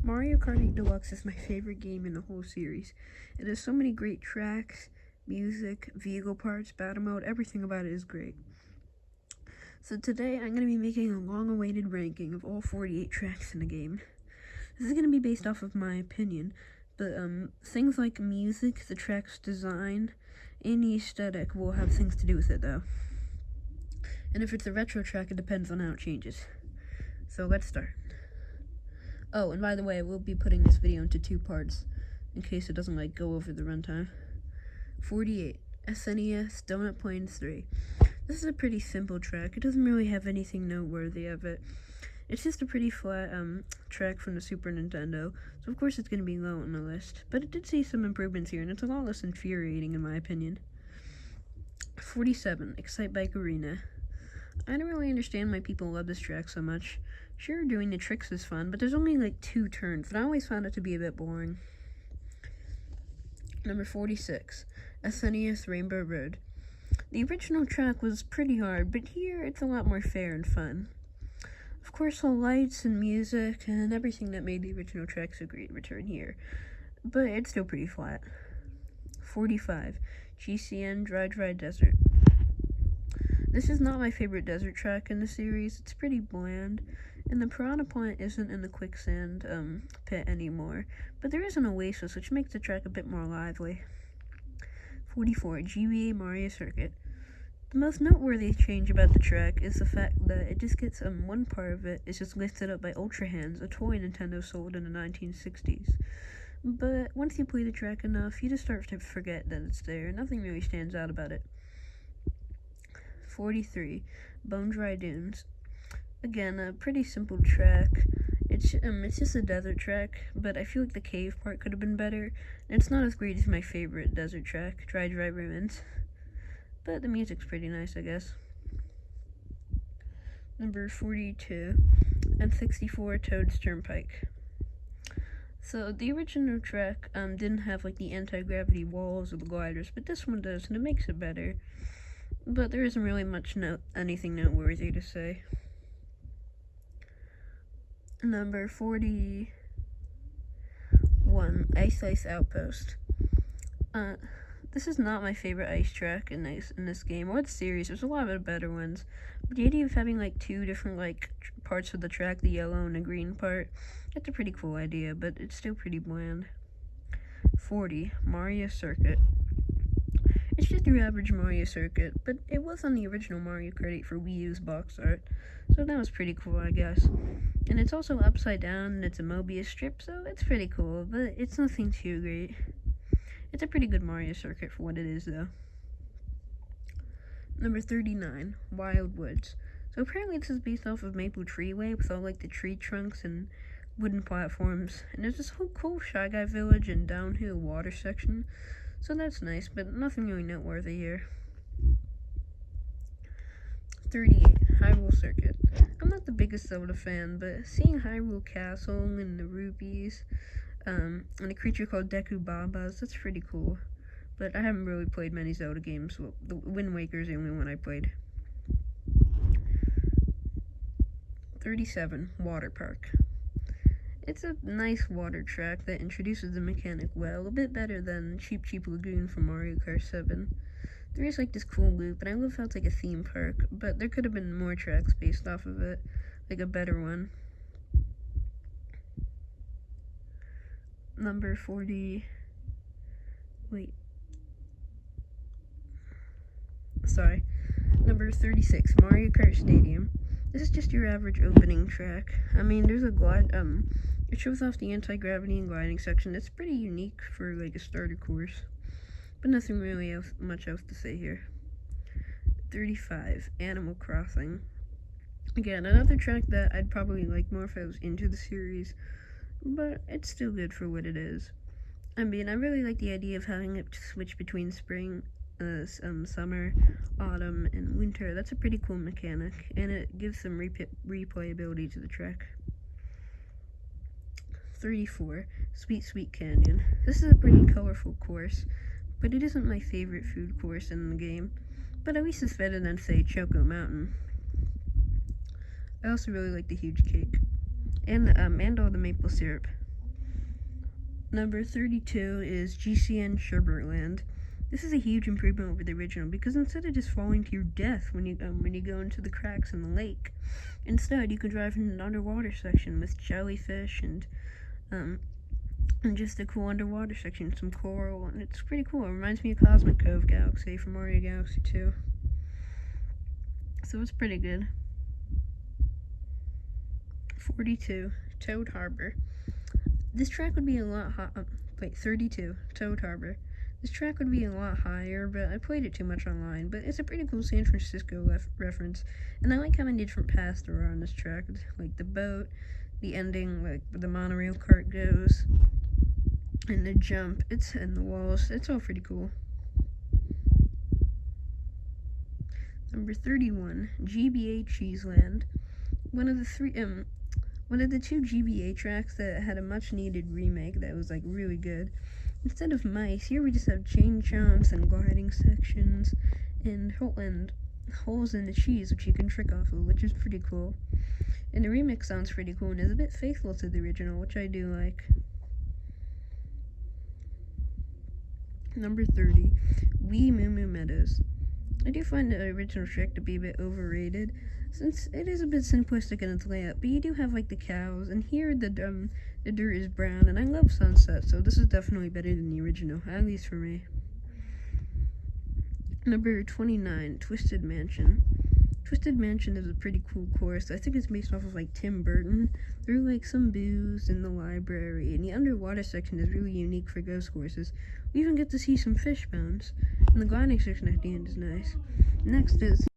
Mario Kart 8 Deluxe is my favorite game in the whole series. It has so many great tracks, music, vehicle parts, battle mode, everything about it is great. So today I'm going to be making a long-awaited ranking of all 48 tracks in the game. This is going to be based off of my opinion, but things like music, the track's design, and the aesthetic will have things to do with it though. And if it's a retro track, it depends on how it changes. So let's start. Oh, and by the way, I will be putting this video into 2 parts, in case it doesn't, go over the runtime. 48, SNES, Donut Plains 3. This is a pretty simple track. It doesn't really have anything noteworthy of it. It's just a pretty flat, track from the Super Nintendo, so of course it's going to be low on the list. But it did see some improvements here, and it's a lot less infuriating in my opinion. 47, Excite Bike Arena. I don't really understand why people love this track so much. Sure, doing the tricks is fun, but there's only 2 turns, and I always found it to be a bit boring. Number 46, SNES Rainbow Road. The original track was pretty hard, but here it's a lot more fair and fun. Of course, the lights and music and everything that made the original tracks a great return but it's still pretty flat. 45, GCN Dry Desert. This is not my favorite desert track in the series. It's pretty bland, and the piranha plant isn't in the quicksand pit anymore, but there is an oasis, which makes the track a bit more lively. 44, GBA Mario Circuit. The most noteworthy change about the track is the fact that it just gets, one part of it is just lifted up by Ultra Hands, a toy Nintendo sold in the 1960s. But once you play the track enough, you just start to forget that it's there. Nothing really stands out about it. 43, Bone Dry Dunes. Again, a pretty simple track. It's just a desert track, but I feel like the cave part could have been better. And it's not as great as my favorite desert track, Dry Ruins. But the music's pretty nice, I guess. Number 42, N64 Toad's Turnpike. So the original track didn't have the anti-gravity walls or the gliders, but this one does, and it makes it better. But there isn't really anything noteworthy to say. Number 41, Ice Outpost. This is not my favorite ice track in this game or the series. There's a lot of better ones. But the idea of having 2 different parts of the track, the yellow and the green part, that's a pretty cool idea, but it's still pretty bland. 40, Mario Circuit. It's just your average Mario Circuit, but it was on the original Mario Kart 8 for Wii U's box art, so that was pretty cool, I guess. And it's also upside down, and it's a Mobius strip, so it's pretty cool, but it's nothing too great. It's a pretty good Mario Circuit for what it is, though. Number 39, Wild Woods. So apparently this is based off of Maple Treeway with all the tree trunks and wooden platforms, and there's this whole cool Shy Guy Village and downhill water section. So that's nice, but nothing really noteworthy here. 38, Hyrule Circuit. I'm not the biggest Zelda fan, but seeing Hyrule Castle and the rupees, and a creature called Deku Babas, that's pretty cool. But I haven't really played many Zelda games. Well, the Wind Waker is the only one I played. 37, Water Park. It's a nice water track that introduces the mechanic well, a bit better than Cheep Lagoon from Mario Kart 7. There is this cool loop, and I love how it's a theme park, but there could have been more tracks based off of it, a better one. Number 40, Number 36, Mario Kart Stadium. This is just your average opening track. I mean, there's a it shows off the anti-gravity and gliding section. It's pretty unique for a starter course, but nothing really much else to say here. 35, Animal Crossing. Again, another track that I'd probably like more if I was into the series, but it's still good for what it is. I mean, I really like the idea of having it switch between spring, summer, autumn, and winter. That's a pretty cool mechanic, and it gives some replayability to the track. 34, Sweet Canyon. This is a pretty colorful course, but it isn't my favorite food course in the game, but at least it's better than, say, Choco Mountain. I also really like the huge cake, and all the maple syrup. Number 32 is GCN Sherbertland. This is a huge improvement over the original because instead of just falling to your death when you go into the cracks in the lake, instead you can drive in an underwater section with jellyfish and just a cool underwater section, some coral, and it's pretty cool. It reminds me of Cosmic Cove Galaxy from Mario Galaxy 2. So it's pretty good. 42, Toad Harbor. This track would be a lot 32, Toad Harbor. This track would be a lot higher, but I played it too much online. But it's a pretty cool San Francisco reference, and I like how many different paths there are on this track, like the boat, the ending, like where the monorail cart goes, and the jump, and the walls. It's all pretty cool. Number 31, GBA Cheeseland. One of the two GBA tracks that had a much needed remake that was like really good. Instead of mice, here we just have chain jumps and gliding sections and holes in the cheese which you can trick off of, which is pretty cool. And the remix sounds pretty cool and is a bit faithful to the original, which I do like. Number 30, Wee Moo Moo Meadows. I do find the original track to be a bit overrated, since it is a bit simplistic in its layout, but you do have like the cows, and here the dirt is brown, and I love sunset, so this is definitely better than the original, at least for me. Number 29, Twisted Mansion. Twisted Mansion is a pretty cool course. I think it's based off of like Tim Burton. There are like some booths in the library, and the underwater section is really unique for ghost courses. We even get to see some fish bones, and the gliding section at the end is nice. Next is